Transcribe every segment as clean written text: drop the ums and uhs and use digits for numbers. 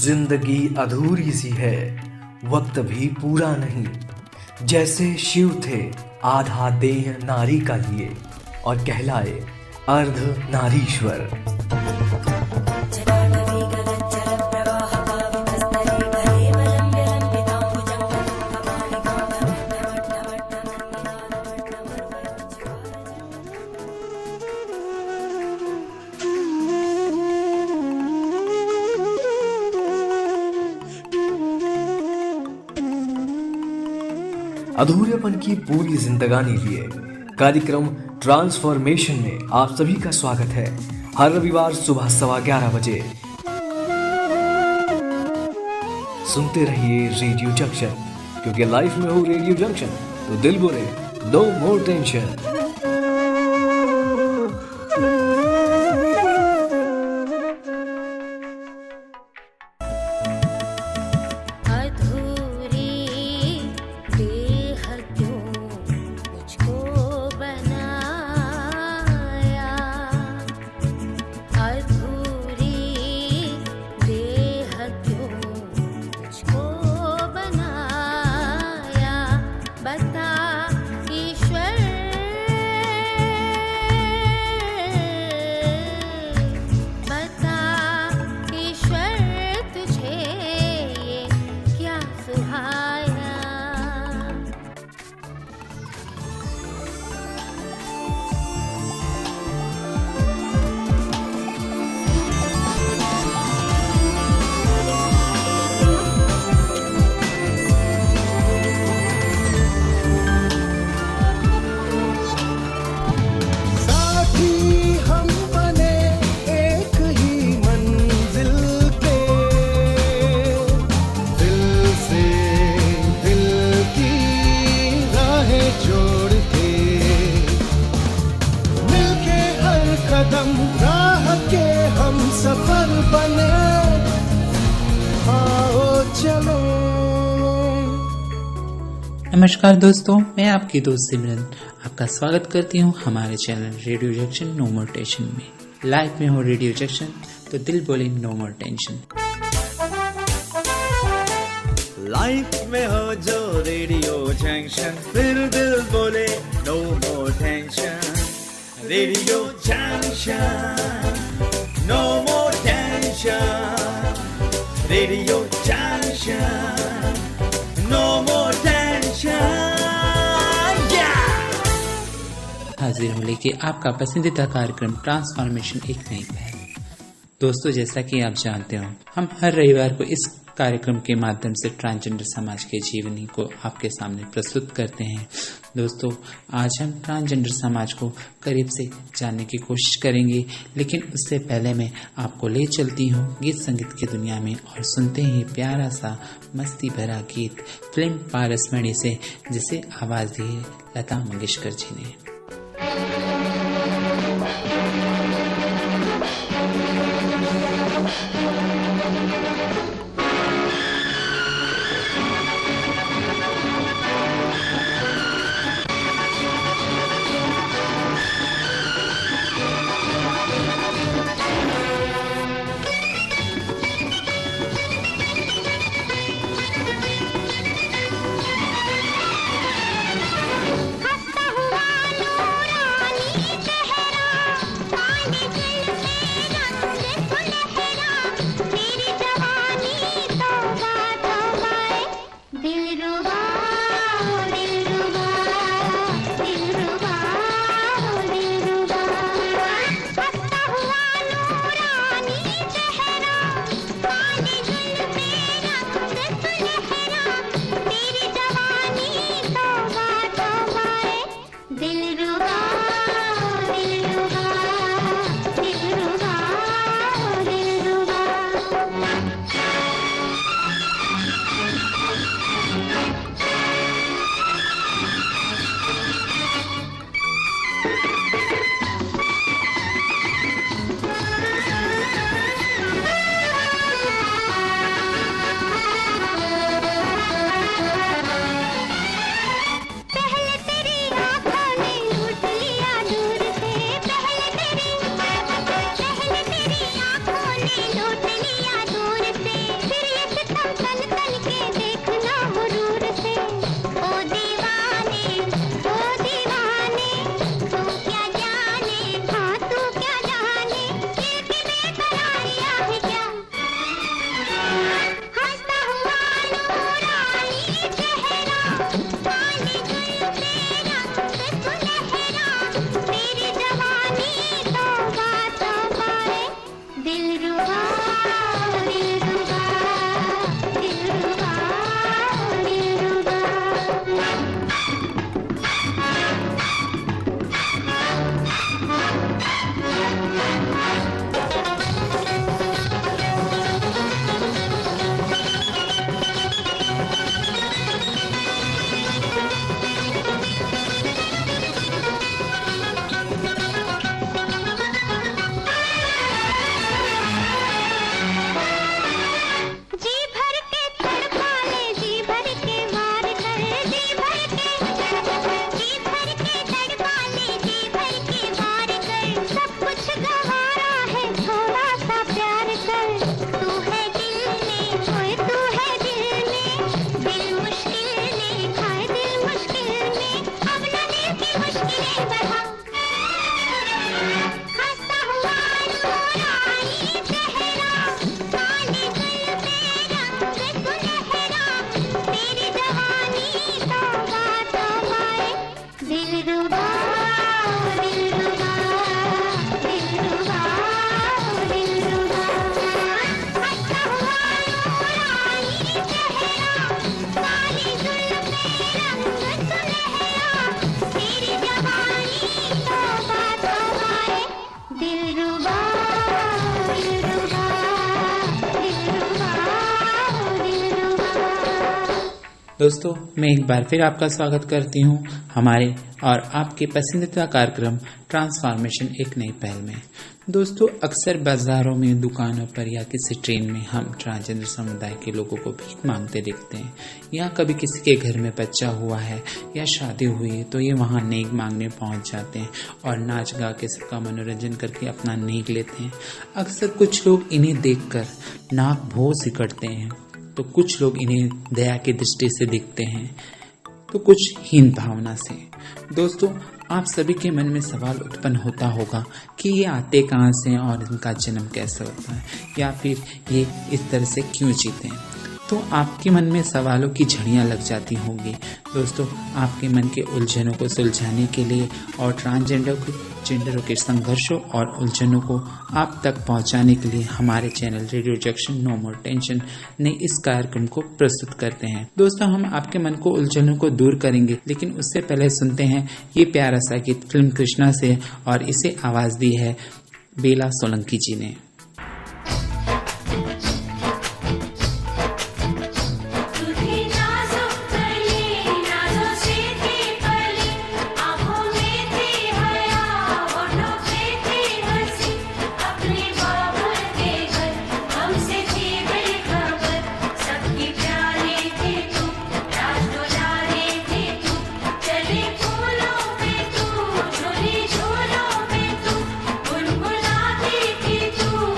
जिंदगी अधूरी सी है, वक्त भी पूरा नहीं। जैसे शिव थे आधा देह नारी का लिए, और कहलाए अर्ध नारीश्वर। अधूरेपन की पूरी जिंदगानी लिए कार्यक्रम ट्रांसफॉर्मेशन में आप सभी का स्वागत है। हर रविवार सुबह 11:15 बजे सुनते रहिए रेडियो जंक्शन, क्योंकि लाइफ में हो रेडियो जंक्शन तो दिल बोले नो मोर टेंशन। नमस्कार दोस्तों, मैं आपकी दोस्त सिमरन आपका स्वागत करती हूँ हमारे channel radio junction no more tension में। लाइफ में हो रेडियो जंक्शन तो दिल बोले नो मोर टेंशन। लाइफ में हो जो रेडियो जंक्शन, फिर दिल बोले no more tension. Radio junction no more tension. Radio junction no more tension. हाजिर हूँ लेके आपका पसंदीदा कार्यक्रम ट्रांसफॉर्मेशन एक नई पहल। दोस्तों, जैसा कि आप जानते हो, हम हर रविवार को इस कार्यक्रम के माध्यम से ट्रांसजेंडर समाज के जीवनी को आपके सामने प्रस्तुत करते हैं। दोस्तों, आज हम ट्रांसजेंडर समाज को करीब से जानने की कोशिश करेंगे, लेकिन उससे पहले मैं आपको ले चलती हूँ गीत संगीत की दुनिया में और सुनते ही प्यारा सा मस्ती भरा गीत फिल्म पारसमणि से, जिसे आवाज दी है लता मंगेशकर जी ने। हंसता हुआ दोस्तों मैं एक बार फिर आपका स्वागत करती हूँ हमारे और आपके पसंदीदा कार्यक्रम ट्रांसफॉर्मेशन एक नई पहल में। दोस्तों अक्सर बाजारों में, दुकानों पर या किसी ट्रेन में हम ट्रांसजेंडर समुदाय के लोगों को भीख मांगते देखते हैं, या कभी किसी के घर में बच्चा हुआ है या शादी हुई है तो ये वहाँ नेक मांगने पहुँच जाते हैं और नाच गा के सबका मनोरंजन करके अपना नेक लेते हैं। अक्सर कुछ लोग इन्हें देखकर नाक भौं सिकड़ते हैं, तो कुछ लोग इन्हें दया की दृष्टि से देखते हैं, तो कुछ हीन भावना से। दोस्तों आप सभी के मन में सवाल उत्पन्न होता होगा कि ये आते कहाँ से हैं और इनका जन्म कैसे होता है, या फिर ये इस तरह से क्यों जीते हैं। तो आपके मन में सवालों की झड़ियाँ लग जाती होंगी। दोस्तों आपके मन के उलझनों को सुलझाने के लिए और ट्रांसजेंडरों के संघर्षों और उलझनों को आप तक पहुंचाने के लिए हमारे channel radio junction no more tension ने इस कार्यक्रम को प्रस्तुत करते हैं। दोस्तों हम आपके मन को उलझनों को दूर करेंगे, लेकिन उससे पहले सुनते हैं ये प्यारा सा गीत फिल्म कृष्णा से, और इसे आवाज दी है बेला सोलंकी जी ने। तू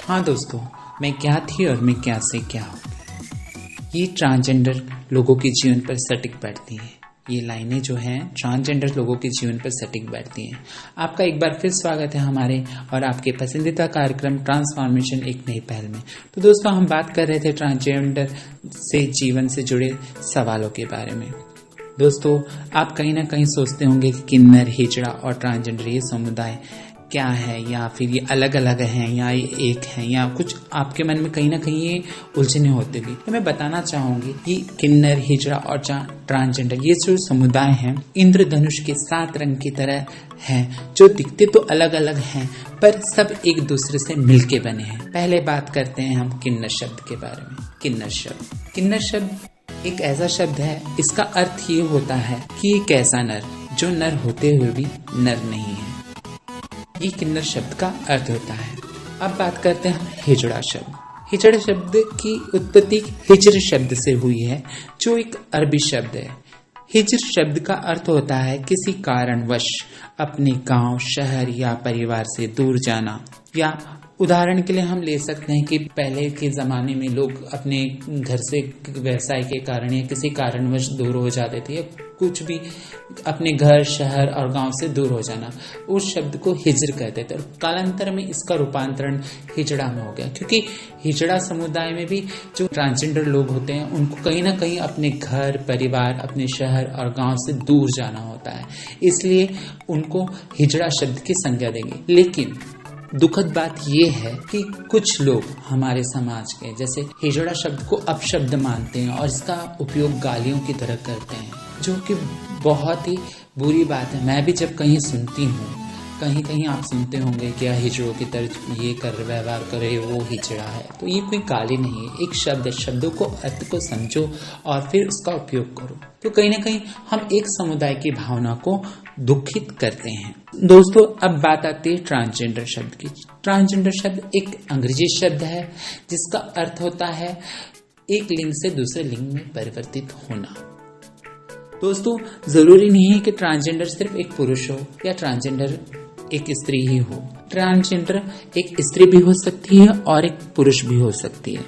हाँ दोस्तों, मैं क्या थी और मैं क्या से क्या हो गई, ये ट्रांसजेंडर लोगों के जीवन पर सटीक बैठती हैं। ये लाइनें जो हैं ट्रांसजेंडर लोगों के जीवन पर सटीक बैठती हैं। आपका एक बार फिर स्वागत है हमारे और आपके पसंदीदा कार्यक्रम ट्रांसफॉर्मेशन एक नई पहल में। तो दोस्तों, हम बात कर रहे थे ट्रांसजेंडर से जीवन से जुड़े सवालों के बारे में। दोस्तों, आप कहीं ना कहीं सोचते होंगे कि किन्नर, हिजड़ा और ट्रांसजेंडर ये समुदाय क्या है, या फिर ये अलग अलग हैं, या ये एक हैं, या कुछ आपके मन में कहीं ना कहीं ये उलझने होते भी। तो मैं बताना चाहूंगी कि किन्नर, हिजड़ा और ट्रांसजेंडर ये जो समुदाय हैं इंद्रधनुष के 7 रंग की तरह हैं, जो दिखते तो अलग अलग हैं पर सब एक दूसरे से मिलके बने हैं। पहले बात करते हैं हम किन्नर शब्द के बारे में। किन्नर शब्द एक ऐसा शब्द है, इसका अर्थ ये होता है कि एक ऐसा नर जो नर होते हुए भी नर नहीं है। ये किन्नर शब्द का अर्थ होता है। अब बात करते हैं हिजड़ा शब्द। हिजड़ा शब्द की उत्पत्ति हिजर शब्द से हुई है, जो एक अरबी शब्द है। हिजर शब्द का अर्थ होता है किसी कारणवश अपने गांव, शहर या परिवार से दूर जाना। या उदाहरण के लिए हम ले सकते हैं कि पहले के ज़माने में लोग अपने घर से व्यवसाय के कारण या किसी कारणवश दूर हो जाते थे, या कुछ भी अपने घर, शहर और गांव से दूर हो जाना, उस शब्द को हिजर कहते थे। और कालांतर में इसका रूपांतरण हिजड़ा में हो गया, क्योंकि हिजड़ा समुदाय में भी जो ट्रांसजेंडर लोग होते हैं उनको कहीं ना कहीं अपने घर, परिवार, अपने शहर और गांव से दूर जाना होता है, इसलिए उनको हिजड़ा शब्द की संज्ञा देंगे। लेकिन दुखद बात यह है कि कुछ लोग हमारे समाज के जैसे हिजड़ा शब्द को अपशब्द मानते हैं और इसका उपयोग गालियों की तरह करते हैं, जो कि बहुत ही बुरी बात है। मैं भी जब कहीं सुनती हूँ, कहीं आप सुनते होंगे कि हिजड़ों की तरह ये कर व्यवहार करे, वो हिजड़ा है, तो ये कोई गाली नहीं है। एक शब्द है, शब्दों को, अर्थ को समझो और फिर उसका उपयोग करो। तो कहीं ना कहीं हम एक समुदाय की भावना को दुखित करते हैं। दोस्तों, अब बात आती है ट्रांसजेंडर शब्द की। ट्रांसजेंडर शब्द एक अंग्रेजी शब्द है जिसका अर्थ होता है एक लिंग से दूसरे लिंग में परिवर्तित होना। दोस्तों, जरूरी नहीं है कि ट्रांसजेंडर सिर्फ एक पुरुष हो या ट्रांसजेंडर एक स्त्री ही हो। ट्रांसजेंडर एक स्त्री भी हो सकती है और एक पुरुष भी हो सकती है।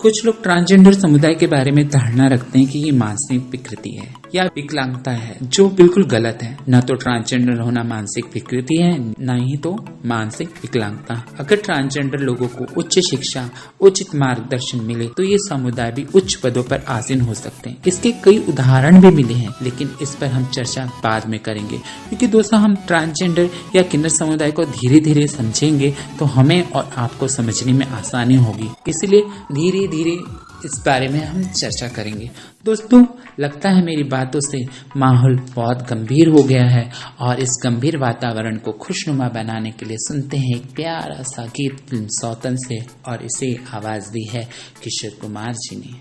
कुछ लोग ट्रांसजेंडर समुदाय के बारे में धारणा रखते हैं कि ये मानसिक विकृति है या विकलांगता है, जो बिल्कुल गलत है। न तो ट्रांसजेंडर होना मानसिक विकृति है, न ही तो मानसिक विकलांगता। अगर ट्रांसजेंडर लोगों को उच्च शिक्षा, उचित मार्गदर्शन मिले तो ये समुदाय भी उच्च पदों पर आसीन हो सकते हैं। इसके कई उदाहरण भी मिले हैं, लेकिन इस पर हम चर्चा बाद में करेंगे, क्योंकि दोस्तों हम ट्रांसजेंडर या किन्नर समुदाय को धीरे धीरे समझेंगे तो हमें और आपको समझने में आसानी होगी। इसलिए धीरे धीरे इस बारे में हम चर्चा करेंगे। दोस्तों, लगता है मेरी बातों से माहौल बहुत गंभीर हो गया है, और इस गंभीर वातावरण को खुशनुमा बनाने के लिए सुनते हैं एक प्यारा सा गीत फिल्म सौतन से, और इसे आवाज दी है किशोर कुमार जी ने।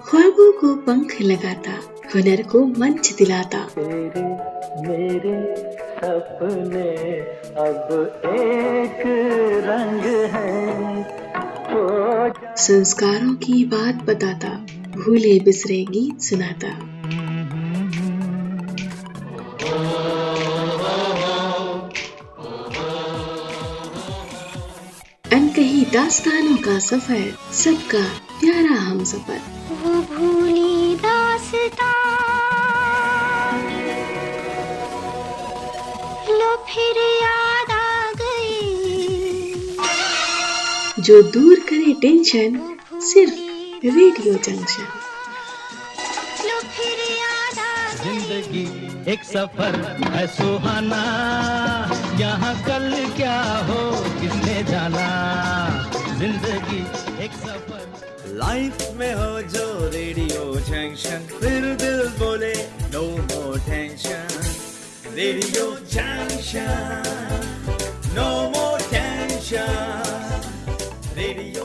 ख्वाबों को पंख लगाता, हुनर को मंच दिलाता। तेरे मेरे सपने अब एक रंग है। संस्कारों की बात बताता, भूले बिसरे गीत सुनाता। अनकही दास्तानों का सफर, सबका प्यारा हम सफर। वो भूली दास्तां लो फिर याद आ गई। जो दूर करे टेंशन, सिर्फ रेडियो जंक्शन। लो फिर याद आ गई। जिंदगी एक सफर है सुहाना, यहाँ कल क्या हो किसने जाना। जिंदगी एक सफर, लाइफ में हो जो रेडियो जंक्शन, फिर दिल बोले no more tension. Radio junction, no more tension. Radio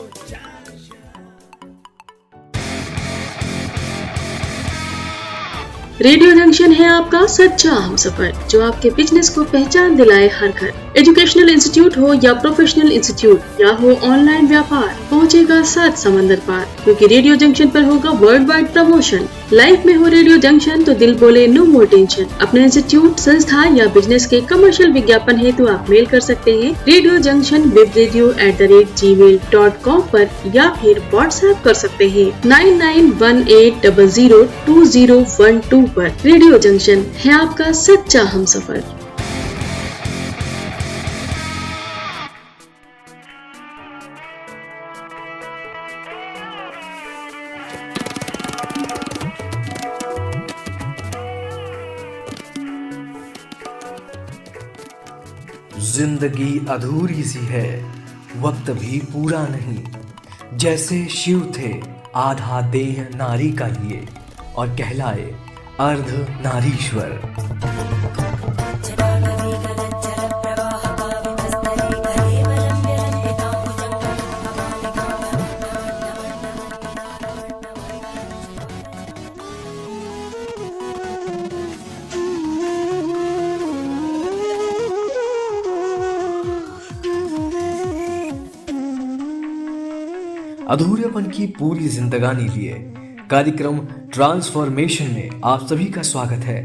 radio junction है आपका सच्चा हमसफर, जो आपके बिजनेस को पहचान दिलाए हर घर। एजुकेशनल इंस्टीट्यूट हो या प्रोफेशनल इंस्टीट्यूट, या हो ऑनलाइन व्यापार, पहुंचेगा 7 समंदर पार, क्योंकि रेडियो जंक्शन पर होगा वर्ल्ड वाइड प्रमोशन। लाइफ में हो रेडियो जंक्शन तो दिल बोले नो मोर टेंशन। अपने इंस्टीट्यूट, संस्था या बिजनेस के कमर्शियल विज्ञापन हेतु आप मेल कर सकते हैं radiojunction@gmail.com पर, या फिर व्हाट्सएप कर सकते हैं 9918002012 पर। रेडियो जंक्शन है आपका सच्चा हमसफर। जिंदगी अधूरी सी है, वक्त भी पूरा नहीं। जैसे शिव थे आधा देह नारी का लिए और कहलाए अर्ध नारीश्वर। अधूरेपन की पूरी जिंदगानी लिए कार्यक्रम ट्रांसफॉर्मेशन में आप सभी का स्वागत है।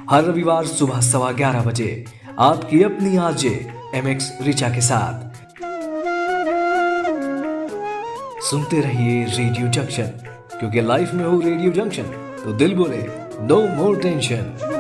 हर रविवार सुबह 11:15 बजे आपकी अपनी आरजे MX रिचा के साथ सुनते रहिए रेडियो जंक्शन, क्योंकि लाइफ में हो रेडियो जंक्शन तो दिल बोले नो मोर टेंशन।